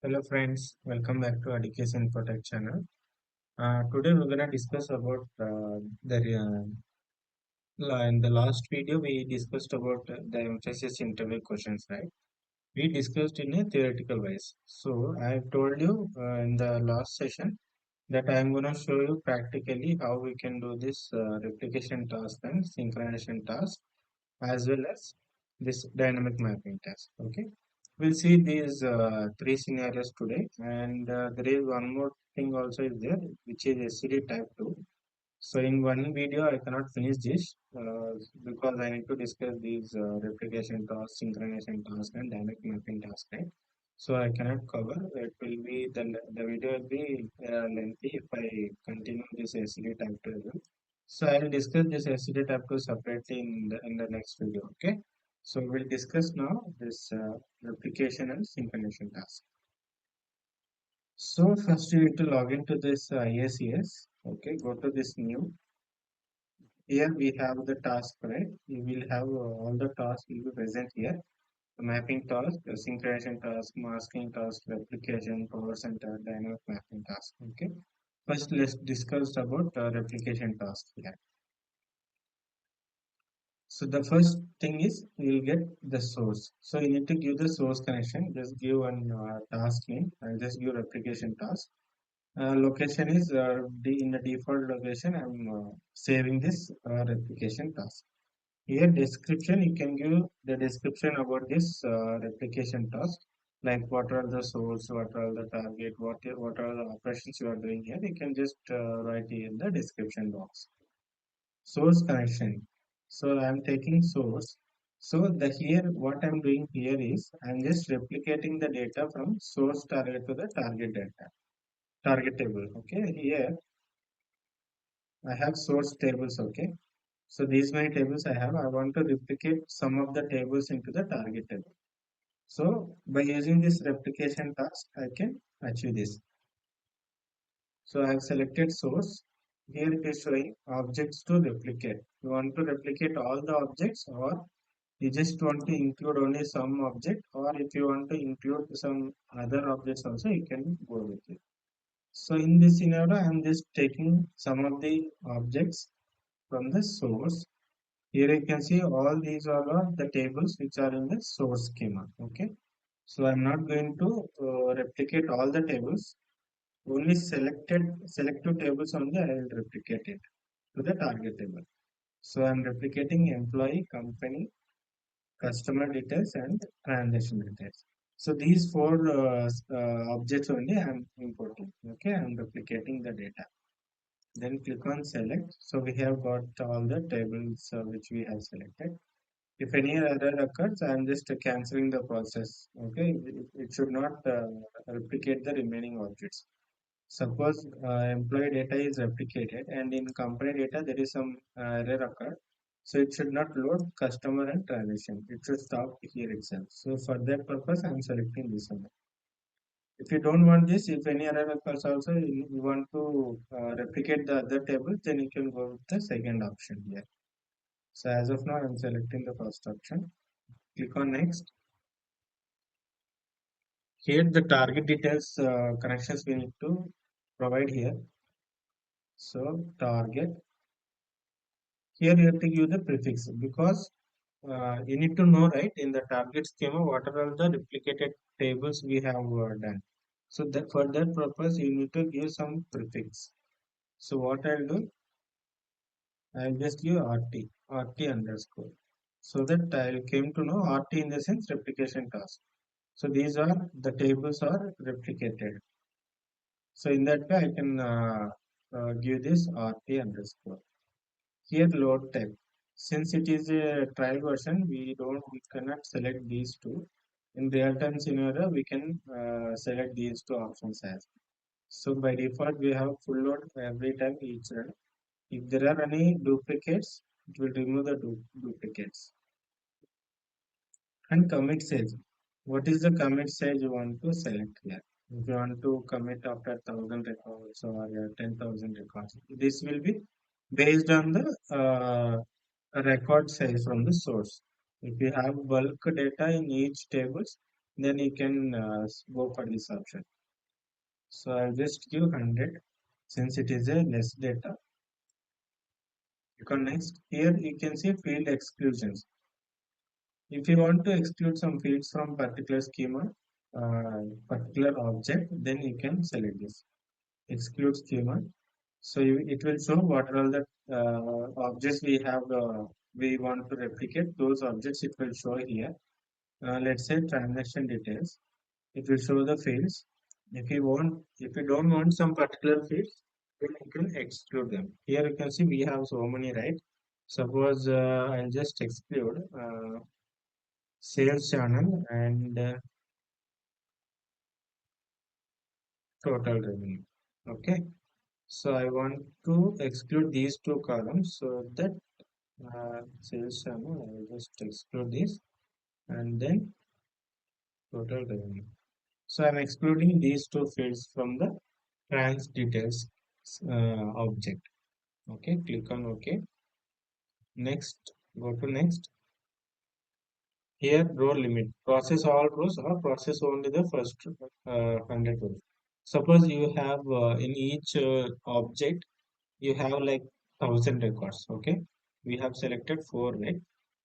Hello friends, welcome back to Adike's Informatica channel. Today we're gonna discuss about in the last video we discussed about the emphasis interview questions, right? We discussed in a theoretical wise. So I have told you in the last session that I am gonna show you practically how we can do this replication task and synchronization task as well as this dynamic mapping test. Okay, we'll see these three scenarios today, and there is one more thing also is there, which is SCD type 2. So in one video, I cannot finish this because I need to discuss these replication task, synchronization task, and dynamic mapping task, right? So I cannot cover. It will be the video will be lengthy if I continue this SCD type 2 as well. So I will discuss this SCD type 2 separately in the next video. Okay. So we'll discuss now this replication and synchronization task. So first you need to log into this IICS. Okay, go to this new. Here we have the task, right? You will have all the tasks will be present here. The mapping task, the synchronization task, masking task, replication, power center, dynamic mapping task. Okay. First, let's discuss about replication task here. So the first thing is you will get the source. So you need to give the source connection. Just give one task name and just give replication task. Location is in the default location. I'm saving this replication task. Here description, you can give the description about this replication task, like what are the source, what are the target, what are the operations you are doing here. You can just write in the description box. Source connection. So I'm taking source. So the here what I'm doing here is I'm just replicating the data from source target to the target data, target table. Okay, here I have source tables. Okay, so these many tables I have. I want to replicate some of the tables into the target table. So by using this replication task, I can achieve this. So I have selected source. Here it is showing objects to replicate. You want to replicate all the objects, or you just want to include only some object, or if you want to include some other objects also, you can go with it. So in this scenario, I am just taking some of the objects from the source. Here you can see all these are the tables which are in the source schema. Okay. So I'm not going to replicate all the tables. Only selected tables only I will replicate it to the target table. So I'm replicating employee, company, customer details, and transaction details. So these four objects only I'm importing. Okay, I'm replicating the data. Then click on select. So we have got all the tables which we have selected. If any error occurs, I am just cancelling the process. Okay, it should not replicate the remaining objects. Suppose employee data is replicated and in company data there is some error occurred. So it should not load customer and transaction. It should stop here itself. So for that purpose, I am selecting this one. If you don't want this, if any error occurs also, you want to replicate the other table, then you can go with the second option here. So as of now, I am selecting the first option. Click on next. Here the target details connections we need to provide here. So target. Here you have to give the prefix because you need to know, right, in the target schema what are all the replicated tables we have done. So that for that purpose you need to give some prefix. So what I'll do, I'll just give RT underscore. So that I came to know RT in the sense replication task. So these are the tables are replicated. So in that way I can give this RT underscore. Here load type. Since it is a trial version, we cannot select these two. In real time scenario, we can select these two options as. So by default, we have full load every time each run. If there are any duplicates, it will remove the duplicates. And commit size. What is the commit size you want to select here? If you want to commit after 1,000 records or 10,000 records, this will be based on the record size from the source. If you have bulk data in each tables, then you can go for this option. So I'll just give 100 since it is a less data. Click on next. Here you can see field exclusions. If you want to exclude some fields from particular schema, particular object, then you can select this exclude schema. So it will show what are all the objects we have we want to replicate. Those objects it will show here. Let's say transaction details. It will show the fields. If you don't want some particular fields, then you can exclude them. Here you can see we have so many, right? Suppose I'll just exclude sales channel and total revenue. Okay. So I want to exclude these two columns so that sales channel, I will just exclude this and then total revenue. So I'm excluding these two fields from the trans details object. Okay, click on OK. Next, go to next. Here, row limit. Process all rows or process only the first 100 rows. Suppose you have in each object, you have like 1000 records. Okay, we have selected 4,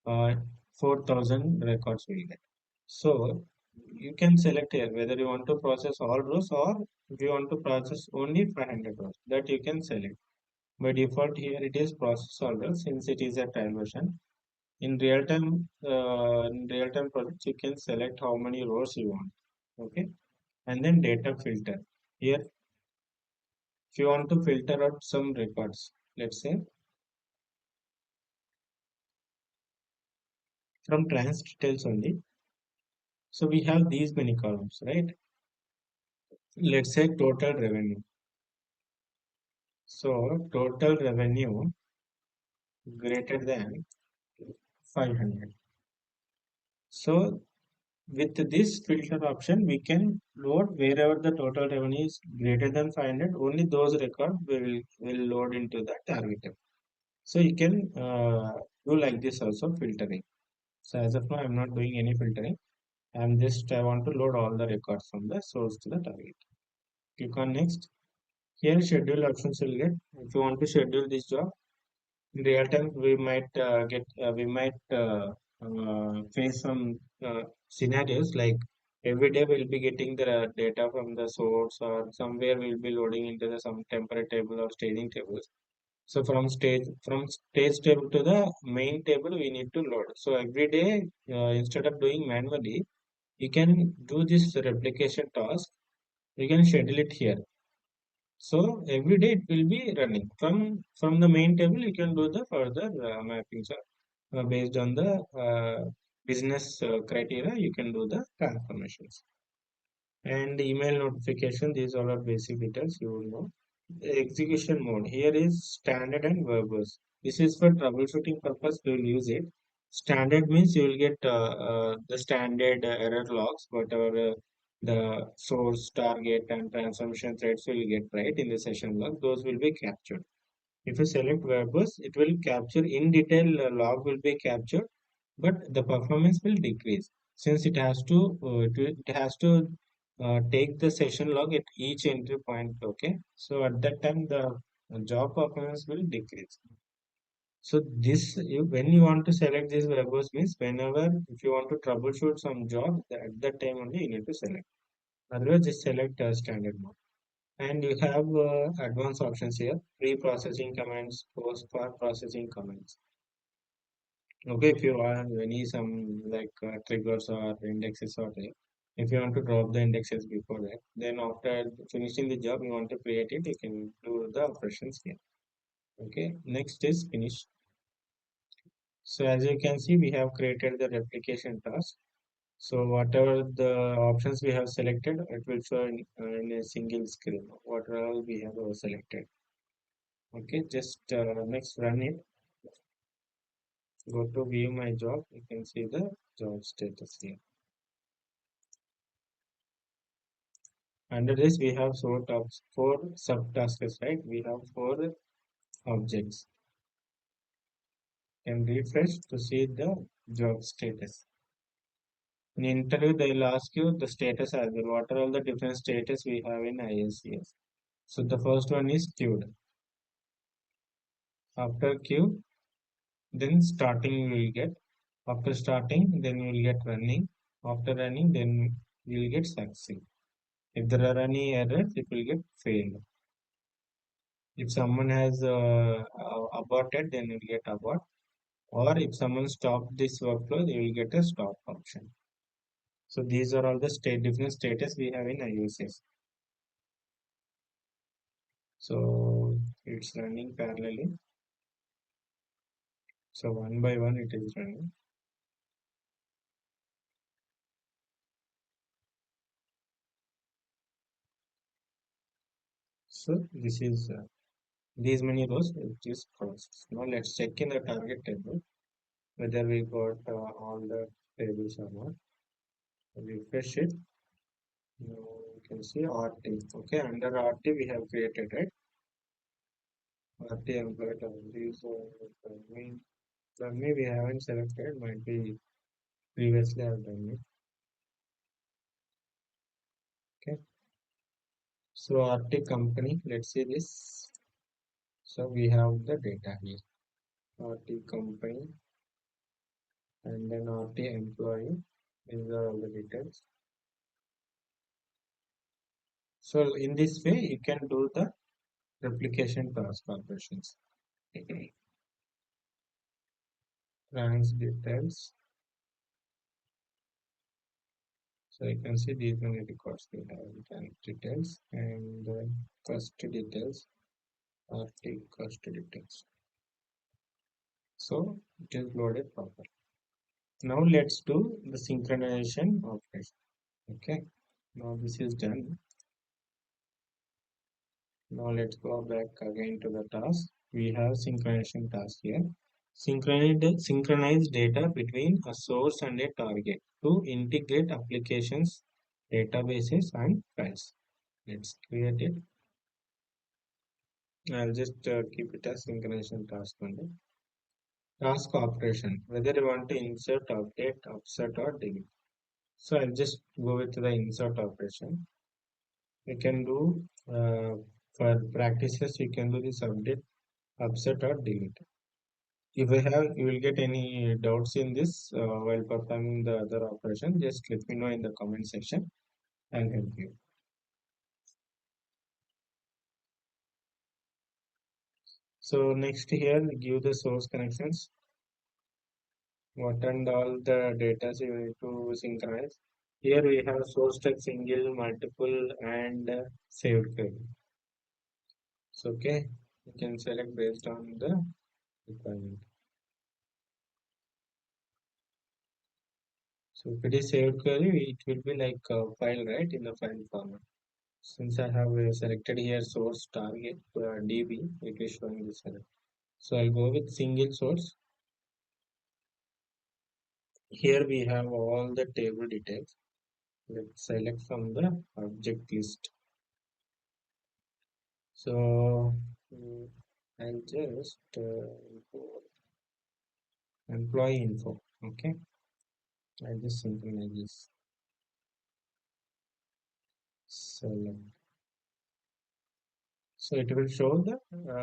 right? 4000 records will get. So you can select here whether you want to process all rows or if you want to process only 500 rows. That you can select. By default, here it is process all rows since it is a trial version. In real time projects, you can select how many rows you want. Okay, and then data filter. Here, if you want to filter out some records, let's say from trans details only. So we have these many columns, right? Let's say total revenue. So total revenue greater than 500. So with this filter option, we can load wherever the total revenue is greater than 500. Only those records will load into the target table. So you can do like this also filtering. So as of now, I'm not doing any filtering. I want to load all the records from the source to the target. Click on next. Here schedule options will get. If you want to schedule this job, in real time we might face some scenarios like every day we'll be getting the data from the source or somewhere we'll be loading into the some temporary table or staging tables. So from stage table to the main table we need to load. So every day instead of doing manually, you can do this replication task. You can schedule it here. So every day it will be running from the main table. You can do the further mapping. So based on the business criteria, you can do the transformations and email notification. These all are basic details you will know. The execution mode here is standard and verbose. This is for troubleshooting purpose. We will use it. Standard means you will get the standard error logs, whatever the source, target, and transformation threads will get right in the session log. Those will be captured. If you select verbose, it will capture in detail log will be captured, but the performance will decrease since it has to take the session log at each entry point. Okay, so at that time the job performance will decrease. So when you want to select this verbose means whenever if you want to troubleshoot some job at that time only you need to select. Otherwise, just select standard mode. And you have advanced options here: pre-processing commands, post-processing commands. Okay, if you have any some like triggers or indexes or there, if you want to drop the indexes before that, then after finishing the job, you want to create it, you can do the operations here. Okay, next is finish. So as you can see, we have created the replication task. So whatever the options we have selected, it will show in a single screen. What all we have selected. Okay, just next run it. Go to view my job. You can see the job status here. Under this, we have four subtasks, right? We have four objects. And refresh to see the job status. In interview, they will ask you the status as well. What are all the different status we have in IICS? So the first one is queued. After queue, then starting you will get. After starting, then you will get running. After running, then you will get succeed. If there are any errors, it will get failed. If someone has aborted, then you will get abort. Or if someone stopped this workflow, you will get a stop option. So these are all the different status we have in IUCS. So it's running parallelly. So one by one it is running. So this is these many rows it is crossed. Now let's check in the target table whether we got all the tables or not. Refresh it. Now you can see RT. Okay, under RT we have created, right? RT employee these me we haven't selected, might be previously I've done it. Okay, so RT company, let's see this. So we have the data here. RT company and then RT employee. These are all the details. So in this way, you can do the replication task operations. Trans details. So you can see these many records we have. Trans details and cost details. RT cost details. So it is loaded properly. Now let's do the synchronization operation. Okay. Now this is done. Now let's go back again to the task. We have synchronization task here. Synchronize data between a source and a target to integrate applications, databases, and files. Let's create it. I'll just keep it as synchronization task only. Task operation, whether you want to insert, update, upset, or delete. So I'll just go with the insert operation. You can do for practices, you can do this update, upset, or delete. If you will get any doubts in this while performing the other operation, just let me know in the comment section. I'll help you. So next here, give the source connections. What and all the data you need to synchronize. Here we have source text single, multiple, and saved query. So okay, you can select based on the requirement. So if it is saved query, it will be like a file, right, in the file format. Since I have selected here source target DB, it is showing this error. So I'll go with single source. Here we have all the table details. Let's select from the object list. So I'll just employee info. Okay, I'll just synchronize this. Select. So it will show the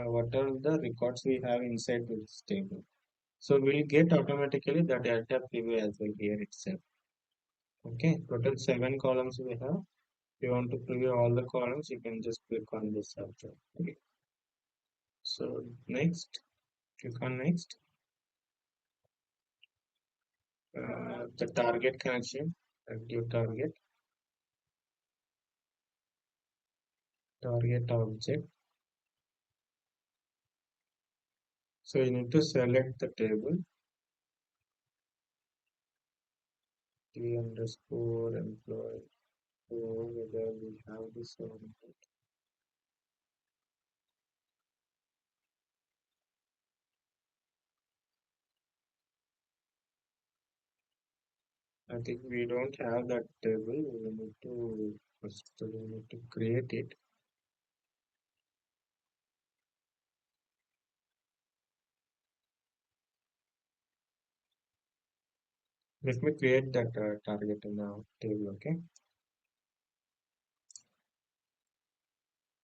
what are the records we have inside this table. So we'll get automatically the data preview as well here itself. Okay, total 7 columns we have. If you want to preview all the columns, you can just click on this option. Okay. So next, click on next. The target connection, active target object. So you need to select the table T underscore employee. So whether we have this or not. I think we don't have that table. We need to first we need to create it. Let me create that target in the table. Okay.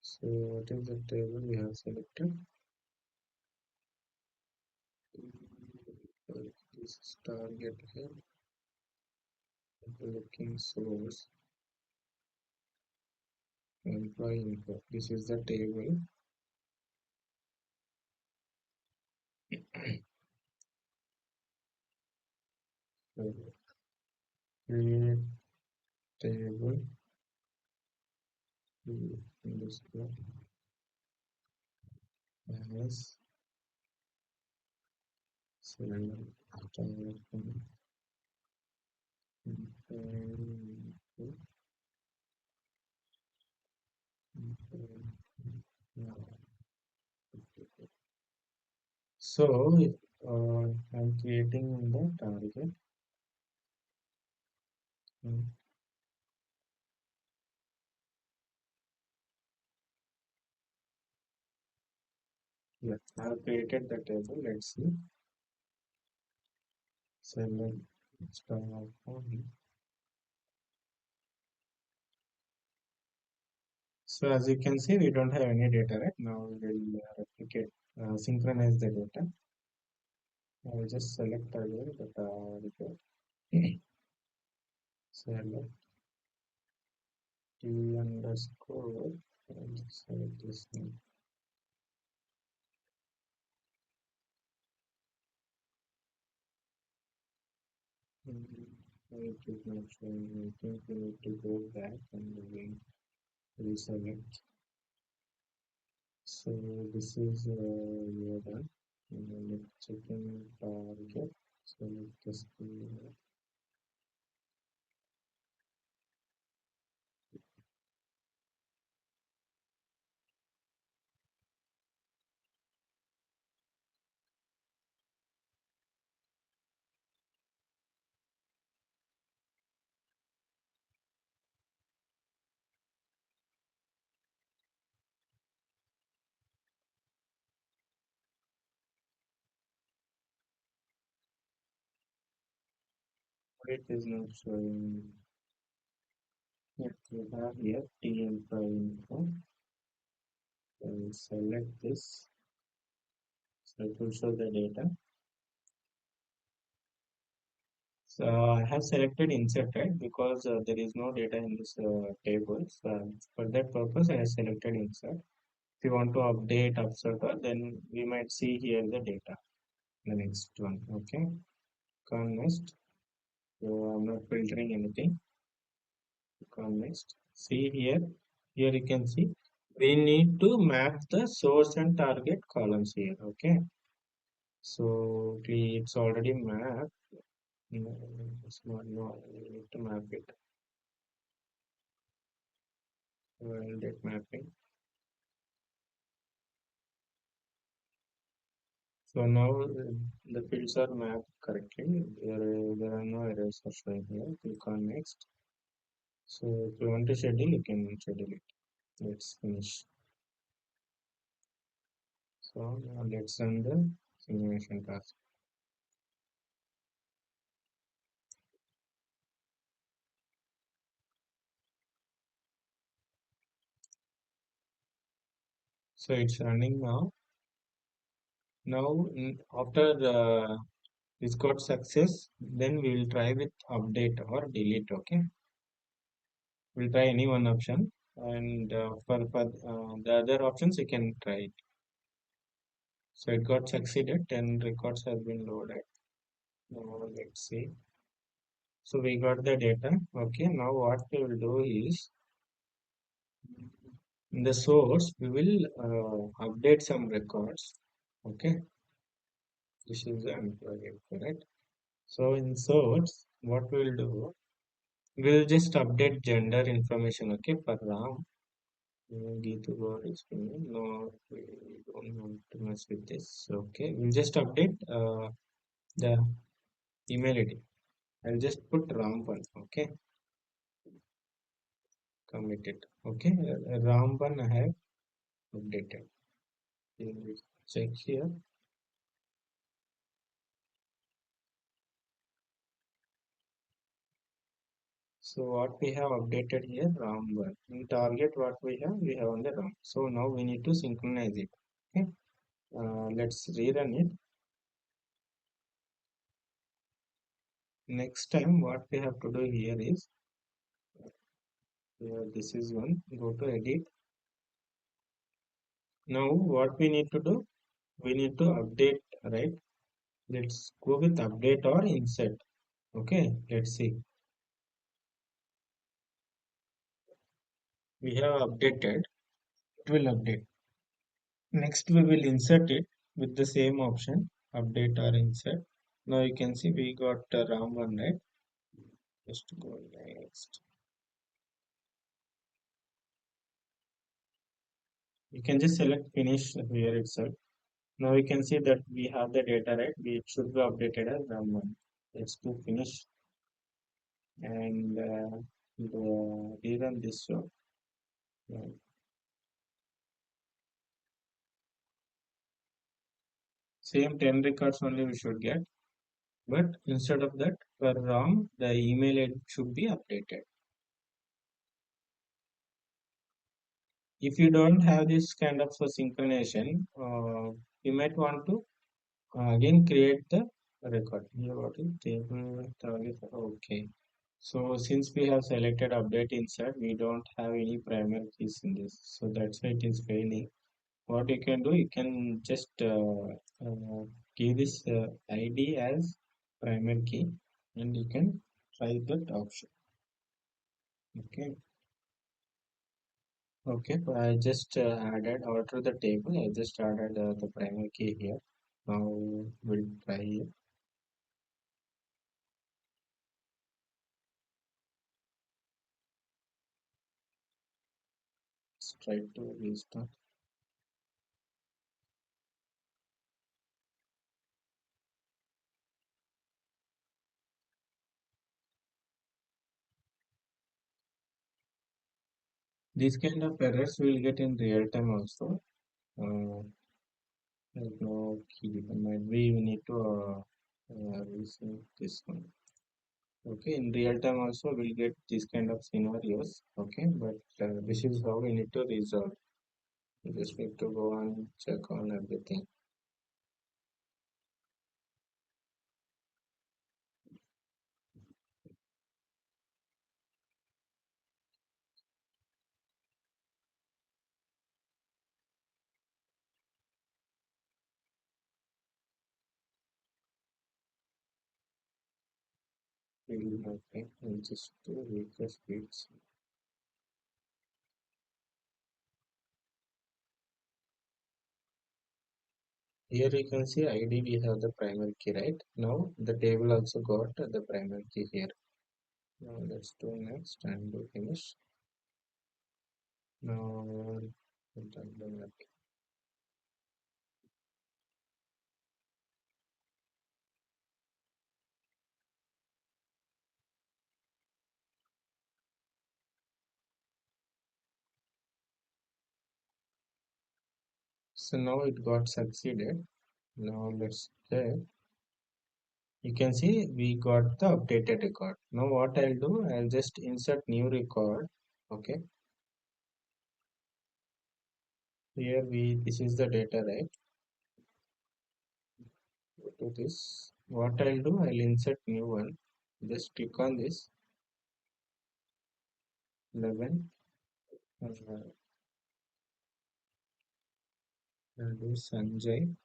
So what is the table we have selected? This is target here. Looking source employee info. This is the table. So create table underscore as select target info. So I'm creating the target. Mm, Yeah, I've created the table. Let's see. Select star only. So as you can see, we don't have any data right now. We will replicate, synchronize the data. I will just select again the target. Select t underscore and select this name. It is not showing. I think we need to go back and again reselect. So this is we are done. Let's check in target. So let this be it is not showing. Yes, we have here TM info. I will select this. So it will show the data. So I have selected insert right because there is no data in this table. So for that purpose, I have selected insert. If you want to update upsert, then we might see here the data. The next one. Okay. Come next. So I'm not filtering anything. Come next. See here. Here you can see we need to map the source and target columns here. Okay. So it's already mapped. No, it's not. No, we need to map it. Date mapping. So now the fields are mapped correctly. There are no errors are showing here. Click on next. So if you want to schedule, you can schedule it. Let's finish. So now let's run the simulation task. So it's running now. Now after this got success, then we will try with update or delete. Okay, we'll try any one option, and for the other options you can try it. So it got succeeded. 10 records has been loaded. Now let's see. So we got the data. Okay, now what we will do is in the source we will update some records. Okay, this is the employee, correct? So in source, what we'll do, we'll just update gender information. Okay, for Ram. Geetu got explained. No, we don't want to mess with this. Okay, we'll just update the email ID. I'll just put Ram1. Okay, commit it. Okay, Ram1 I have updated. We'll check here. So what we have updated here, RAM 1. In target, what we have on the RAM. So now we need to synchronize it. Okay. Let's rerun it. Next time, what we have to do here is, this is one. Go to edit. Now, what we need to do, we need to update, right? Let's go with update or insert. Okay. Let's see. We have updated. It will update. Next, we will insert it with the same option, update or insert. Now you can see we got RAM one, right? Just go next. You can just select finish here itself. Now you can see that we have the data, right? We should be updated as RAM one. Let's do finish and rerun this. So uh, same 10 records only we should get, but instead of that, for RAM, the email ID should be updated. If you don't have this kind of synchronization, you might want to again create the record. Here what is table target? Okay. So since we have selected update insert, we don't have any primary keys in this. So that's why it is failing. What you can do, you can just give this ID as primary key and you can try that option. Okay. Okay, so I just added after the table. I just added the primary key here. Now we'll try it. Let's try to restart. These kind of errors we'll get in real time also. Like no key, might be we need to reset this one. Okay, in real time also we'll get this kind of scenarios. Okay, but this is how we need to resolve. You just need to go and check on everything. Okay, and just to refresh speeds. Here you can see ID we have the primary key, right? Now the table also got the primary key here. Now let's do next and do finish. Now so now it got succeeded. Now let's check. You can see we got the updated record. Now what I'll do, I'll just insert new record. Okay. Here this is the data, right? Go to this. What I'll do, I'll insert new one. Just click on this 11. I'll do Sanjay.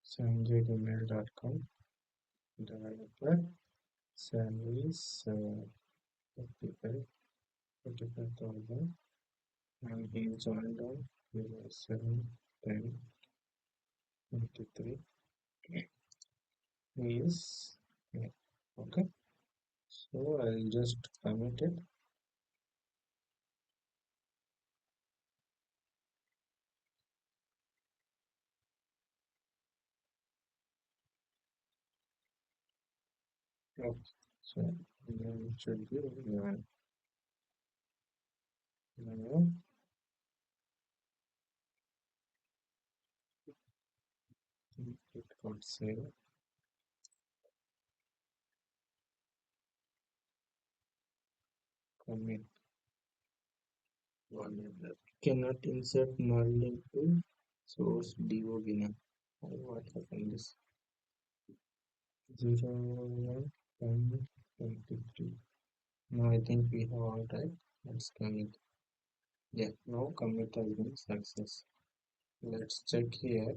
Sanjay@gmail.com. Developer salaries 45,000 and he joined on 07/10/23. He is yeah. Okay. So I'll just commit it. Okay. So then it should be 11. Now it got saved. commit one error. Cannot insert null into source do winner. What happened this 0 1 10 23. Now I think we have all right. Let's commit. Yeah, now commit has been success. Let's check here.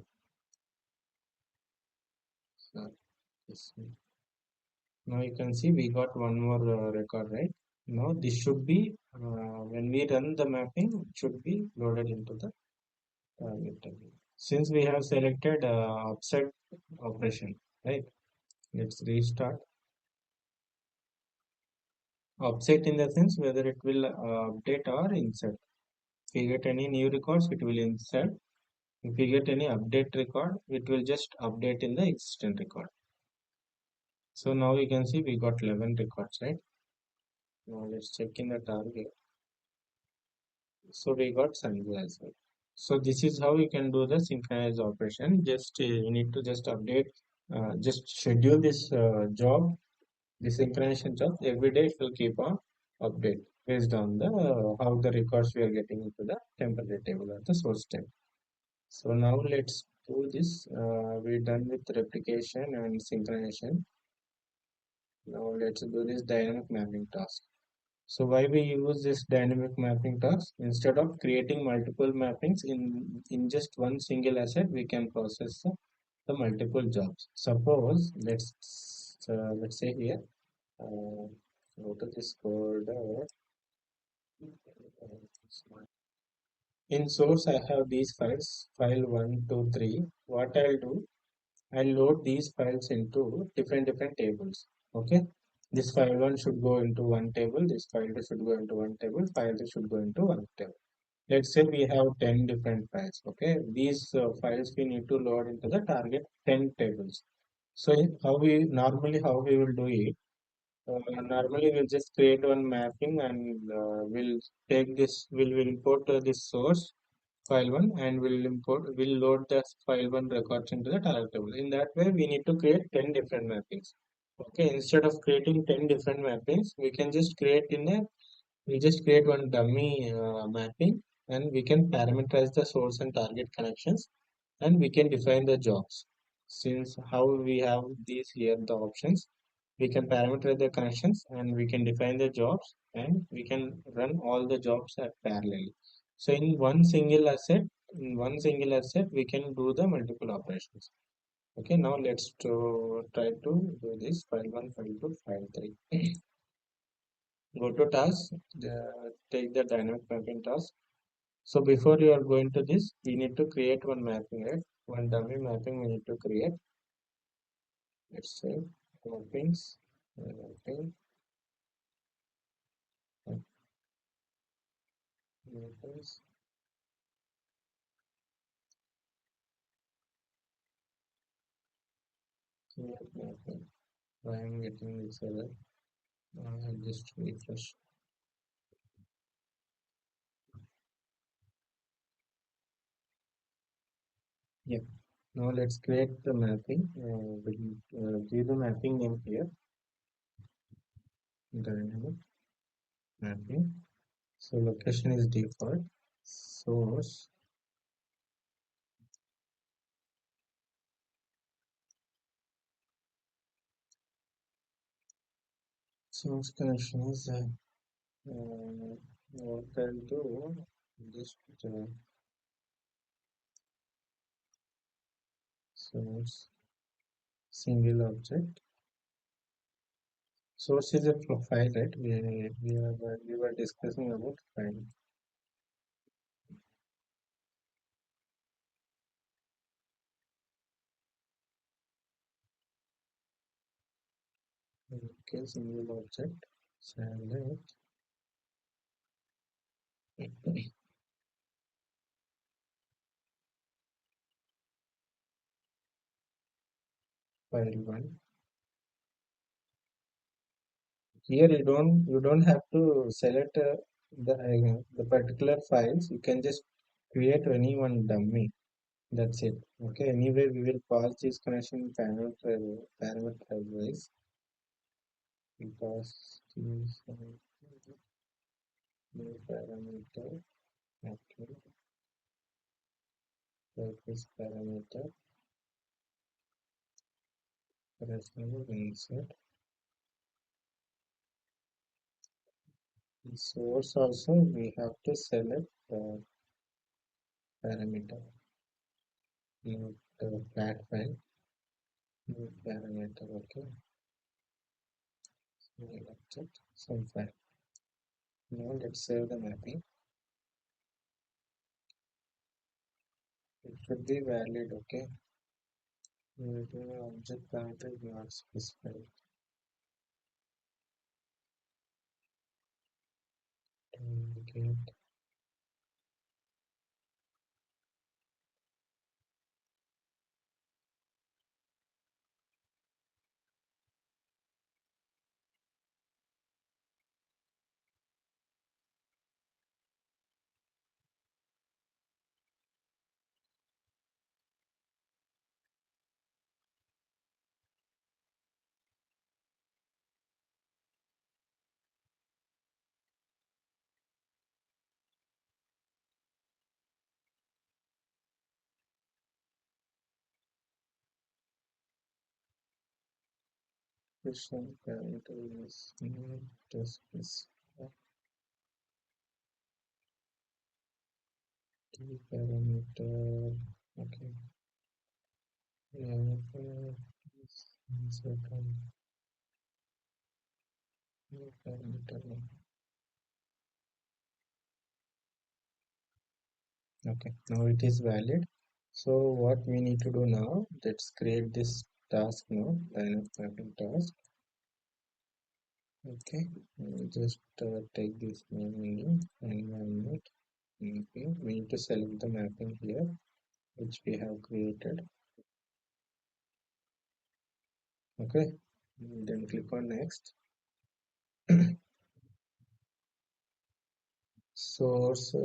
So, this one. Now you can see we got one more record, right? Now this should be when we run the mapping, it should be loaded into the target table. Since we have selected offset operation, right? Let's restart. Offset in the sense whether it will update or insert. If we get any new records, it will insert. If we get any update record, it will just update in the existing record. So now you can see we got 11 records, right? Now let's check in the target. So we got Sanjay as well. So this is how you can do the synchronize operation. Just you need to just update, just schedule this job, the synchronization job. Every day it will keep on update based on the how the records we are getting into the temporary table or the source table. So now let's do this. We're done with replication and synchronization. Now let's do this dynamic mapping task. So why we use this dynamic mapping task? Instead of creating multiple mappings in just one single asset, we can process the multiple jobs. Suppose let's say here, go to this folder. In source, I have these files, file 1, 2, 3. What I'll do, I'll load these files into different tables. Okay, this file 1 should go into one table, this file 2 should go into one table, file 3 should go into one table. Let's say we have 10 different files. Okay, these files we need to load into the target 10 tables. So how we will do it, normally we'll just create one mapping and we'll take this, we'll import this source file 1 and we'll load the file 1 records into the target table. In that way we need to create 10 different mappings. Okay, instead of creating 10 different mappings, we just create one dummy mapping, and we can parameterize the source and target connections, and we can define the jobs. Since how we have these here the options, we can parameterize the connections and we can define the jobs, and we can run all the jobs at parallel. So in one single asset, we can do the multiple operations. Okay, now let's try to do this file 1, file 2, file 3. Go to task, take the dynamic mapping task. So before you are going to this, we need to create one mapping, right? One dummy mapping we need to create. Let's say mappings, mapping, mappings, mapping. I am getting this error. Just refresh. Yeah. Now let's create the mapping. We'll give the mapping name here. Dynamic mapping. So location is default. Source. Source connection is what I'll do. Just source single object. Source is a profile, right? We were discussing about file. Okay, single object. Select file one. Here you don't have to select the particular files. You can just create any one dummy. That's it. Okay. Anyway, we will pass this connection parameter wise because new parameter. Okay, surface parameter. Corresponding insert. The source also we have to select the parameter. Not the flat file. New parameter. Okay, select it. Some file. Now let's save the mapping. It should be valid. Okay. Object parameter is not specified. Get question parameter is not specified. Parameter. Okay. Yeah. Insert parameter. Okay. Now it is valid. So what we need to do now? Let's create this task now. Line of mapping task. Okay. Just take this name environment. Okay. We need to select the mapping here, which we have created. Okay. Then click on next. Source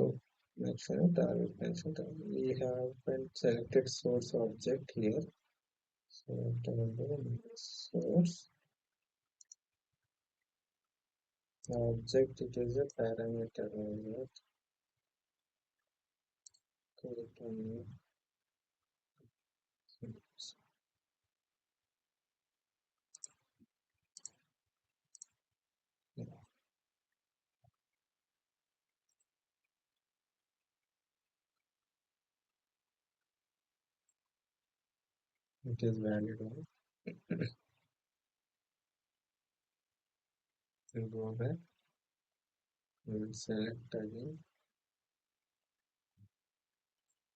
mention target mention target. We have selected source object here. So source object, it is a parameter. Right? Click on yeah, it is valid one. We'll go back. We'll select again.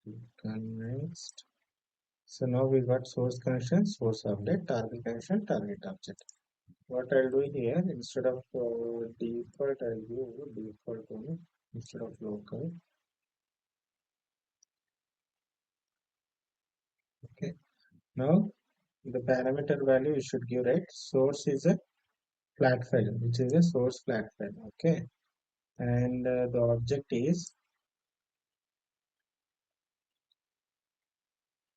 Click on next. So now we got source connection, source update, target connection, target object. What I'll do here, instead of default, I'll do default one instead of local. Okay. Now the parameter value you should give, right? Source is a flat file, which is a source flat file. Okay. And the object is,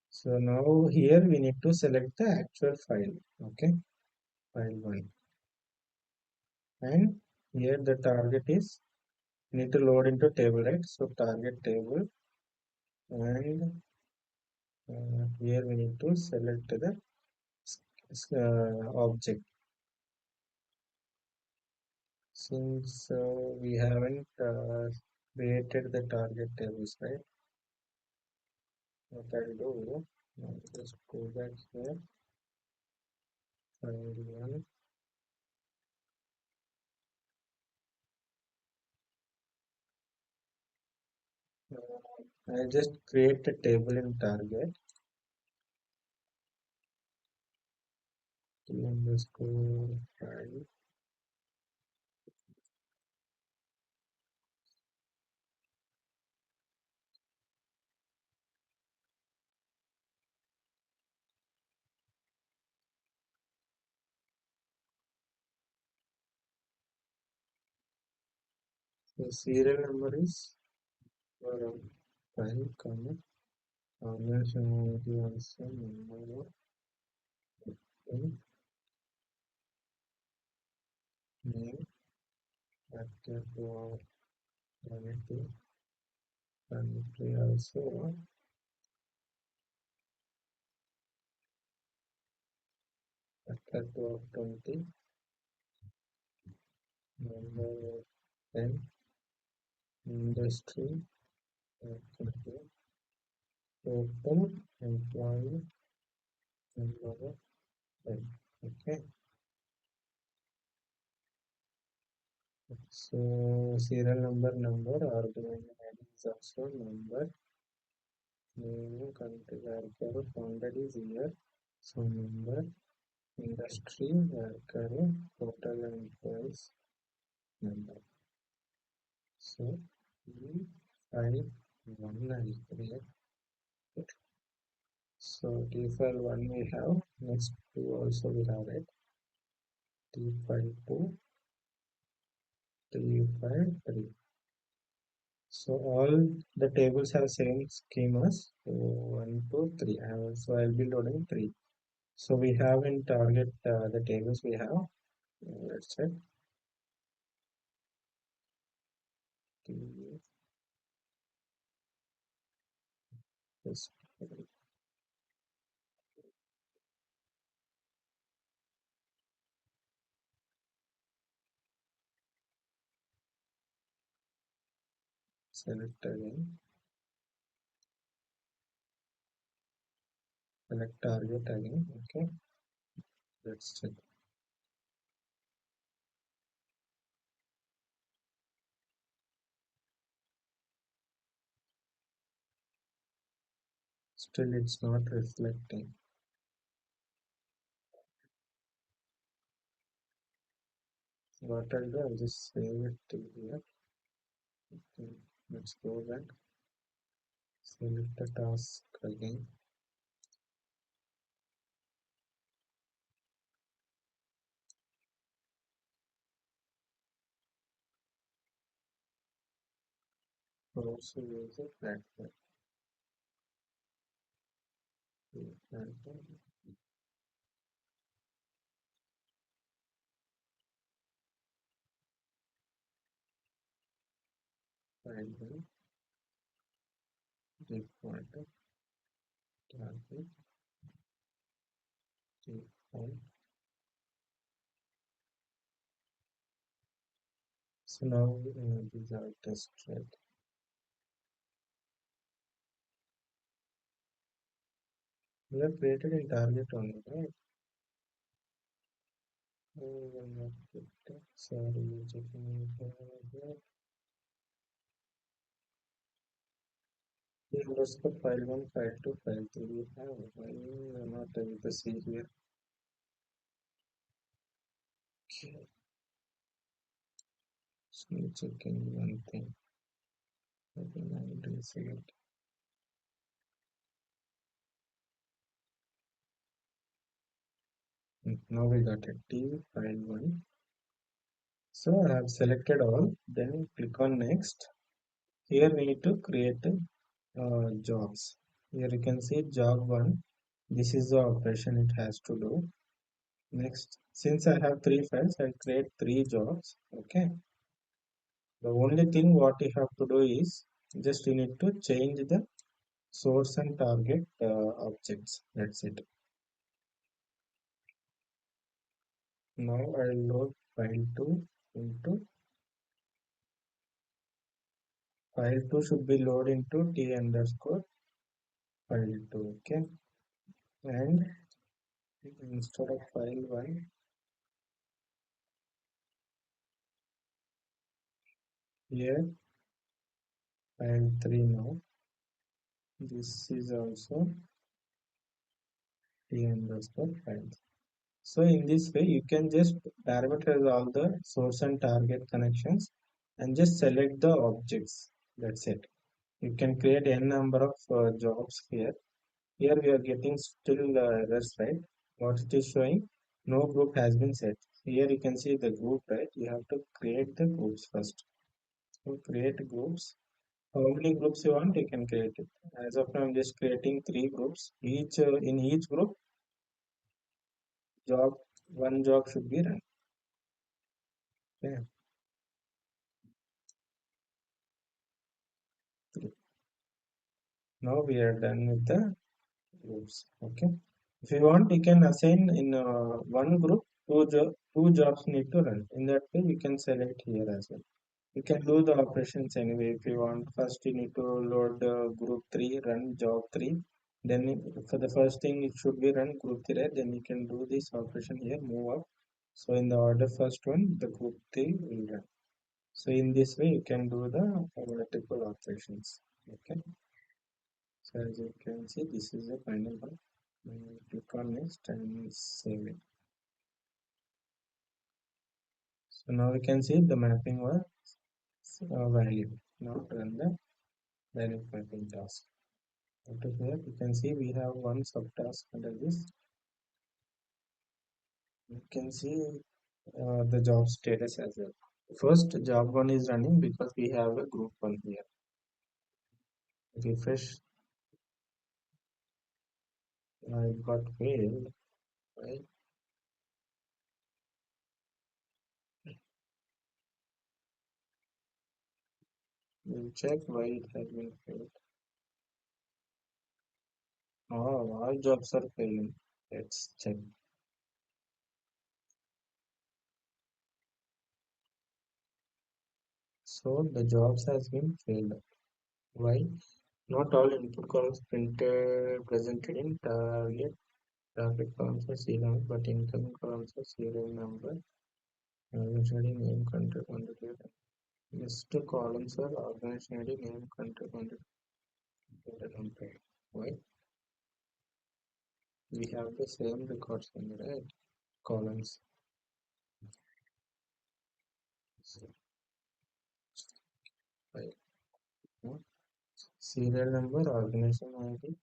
so now here we need to select the actual file. Okay. File one. And here the target is, need to load into table, right? So target table, and here we need to select the object. Since we haven't created the target tables, right? What I'll do, I'll just go back here, file one. I'll just create a table in target. T underscore file. The serial number is file, comma, combination also number in name, actor Vanity country also after 20 number 10 industry okay. Total employee number 10 okay. So serial number argument is also number name country worker founded is year so number industry worker total employees number so e five one is there. So T file 1 we have, next 2 also we have it. T file 2, T file 3. So all the tables have same schemas. So 1, 2, 3. So I'll be loading 3. So we have in target the tables we have. Let's check. T- This select again. Select target again. Okay. Let's check. Still it's not reflecting. What I'll do, I'll just save it to here. Okay. Let's go back. Select the task again. Also use a platform. Platform. File one. Default target. Default. So now these are test right. We have created a target only, right? Oh, I'm not good. Sorry, checking here. The underscore file one, file two, file three. We have. I'm not able to see here. Okay. So checking one thing. Again, I will select. Now we got it. T file one. So I have selected all. Then click on next. Here we need to create jobs. Here you can see job one. This is the operation it has to do. Next, since I have three files, I'll create three jobs. Okay. The only thing what you have to do is just you need to change the source and target objects. That's it. Now I'll load file two into file two should be loaded into t underscore file two. Okay. And instead of file one, here file 3 now. This is also t underscore file. So in this way, you can just parameterize all the source and target connections and just select the objects. That's it. You can create n number of jobs here. Here we are getting still errors, right? What it is showing? No group has been set. Here you can see the group, right? You have to create the groups first. So create groups. How many groups you want, you can create it. As of now, I'm just creating three groups. Each in each group, job one job should be run. Okay. Now we are done with the groups. Okay. If you want, you can assign in one group two jobs need to run. In that way, you can select here as well. You can do the operations anyway. If you want, first you need to load group 3, run job 3. Then for the first thing, it should be run group 3. Right? Then you can do this operation here, move up. So in the order first one, the group 3 will run. So in this way, you can do the multiple operations. Okay. So as you can see, this is the final one. Click on next and save it. So now we can see the mapping was valid. Now run the dynamic mapping task. After here, you can see we have one subtask under this. You can see the job status as well. First, job one is running because we have a group one here. Refresh. It got failed. Right? We'll check why it has been failed. Oh, all jobs are failing. Let's check. So the jobs has been failed. Why? Not all input columns printed presented in target columns are serial, but incoming columns are serial number. Organization ID, name, country, quantity. List columns are organization ID, name, country, quantity, number. Why? We have the same records in the right columns. So, right. No? Serial number, organization ID,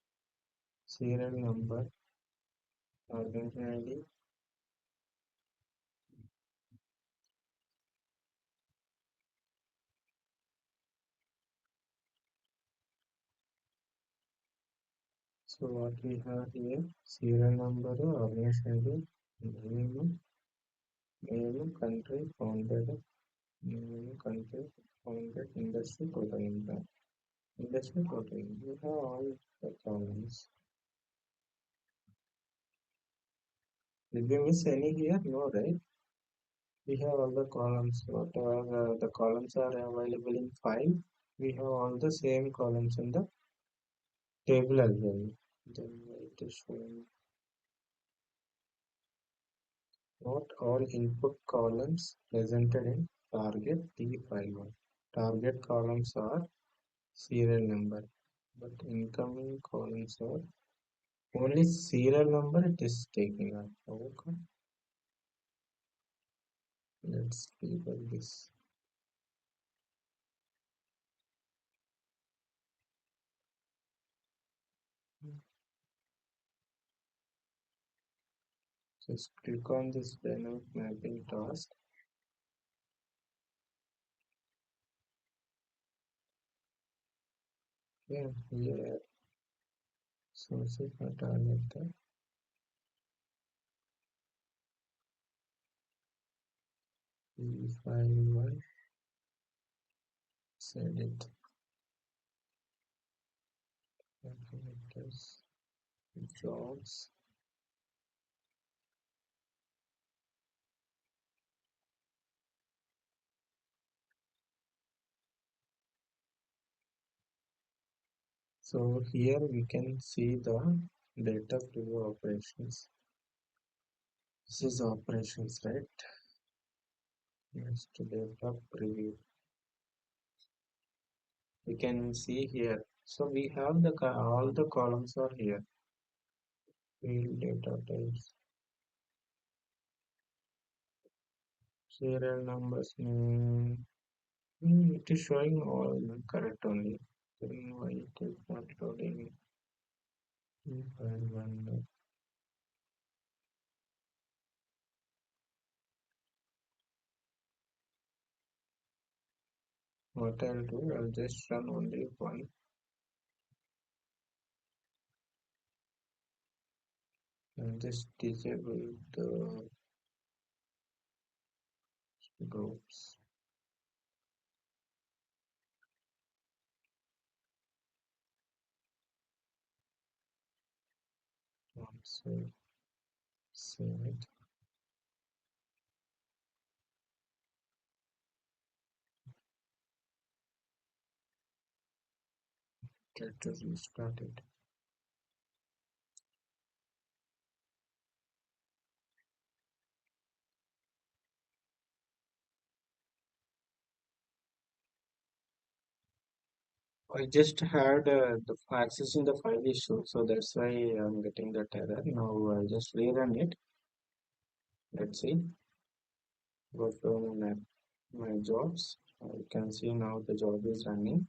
serial number, organization ID. So what we have here, serial number, organization ID, name, country, founded, name, country, founded, industry, total income. Industry total income. We have all the columns. Did we miss any here? No, right? We have all the columns. Whatever the columns are available in file, we have all the same columns in the table as well. Then it is showing not all input columns presented in target T file 1. Target columns are serial number, but incoming columns are only serial number it is taking up. Okay, let's debug this. Just click on this dynamic mapping task. Yeah, here sources are targeted. The file one, set it. Calculators, jobs. So here we can see the data preview operations. This is operations, right? Next data preview. We can see here. So we have the all the columns are here. Field data types, serial numbers, name. It is showing all correct only. Then why it is not loading? File one. What I'll do, I'll just run only one and just disable the groups. So save it. Try to restart it. I just had the access in the file issue, so that's why I'm getting that error. Now I just rerun it. Let's see. Go to my jobs. You can see now the job is running.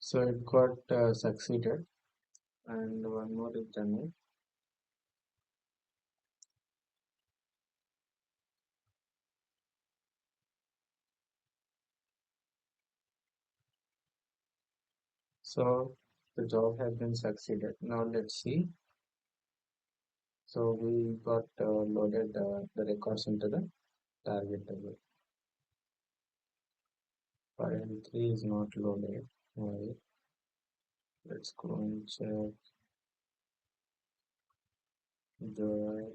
So it got succeeded, and one more is running. So the job has been succeeded. Now let's see. So we got loaded the records into the target table. File 3 is not loaded. Why? Let's go and check the.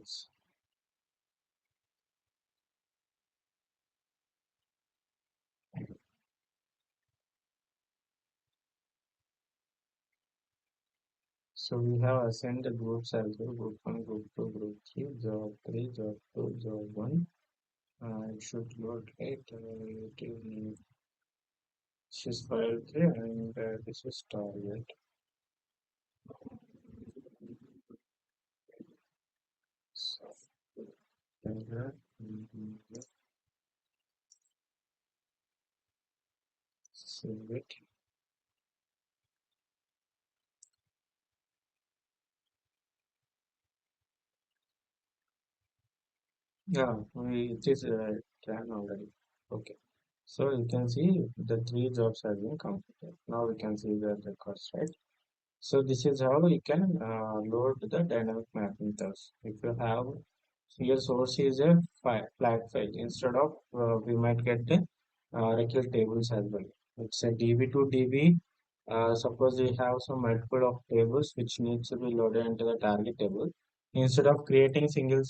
So we have assigned the groups as well: group 1, group 2, group 3, job 3, job 2, job 1. It should load right. This is file 3 and this is target. So, save it. Yeah, it is done already. Okay. So you can see the 3 jobs have been completed. Now we can see the records, right? So this is how you can load the dynamic mapping task. If you have your source is a flat file, instead of we might get the regular tables as well. It's a DB to DB. Suppose we have some multiple of tables which needs to be loaded into the target table. Instead of creating single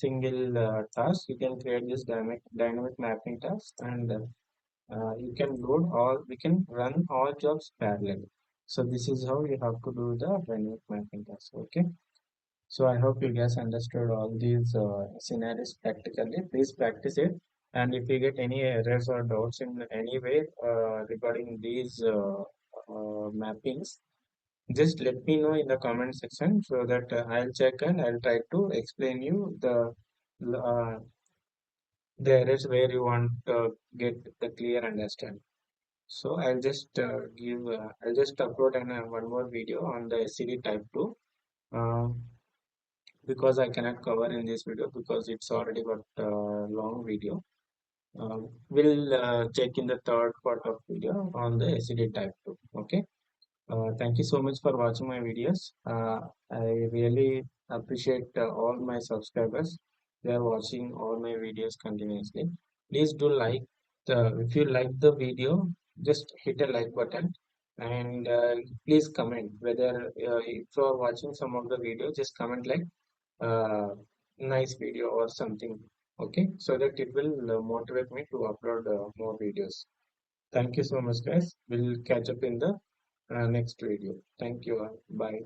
task, you can create this dynamic mapping task, and you can load all. We can run all jobs parallel. So this is how you have to do the dynamic mapping task. Okay. So I hope you guys understood all these scenarios practically. Please practice it. And if you get any errors or doubts in any way regarding these mappings, just let me know in the comment section so that I'll check and I'll try to explain you uh, the errors where you want to get the clear understanding. So I'll just upload one more video on the SCD type 2. Because I cannot cover in this video because it's already got long video. We'll check in the third part of video on the SED type 2. Okay. Thank you so much for watching my videos. I really appreciate all my subscribers. They are watching all my videos continuously. Please do like if you like the video, just hit a like button, and please comment whether if you are watching some of the video, just comment like uh, nice video or something. Okay, so that it will motivate me to upload more videos. Thank you so much, guys. We'll catch up in the next video. Thank you. Bye.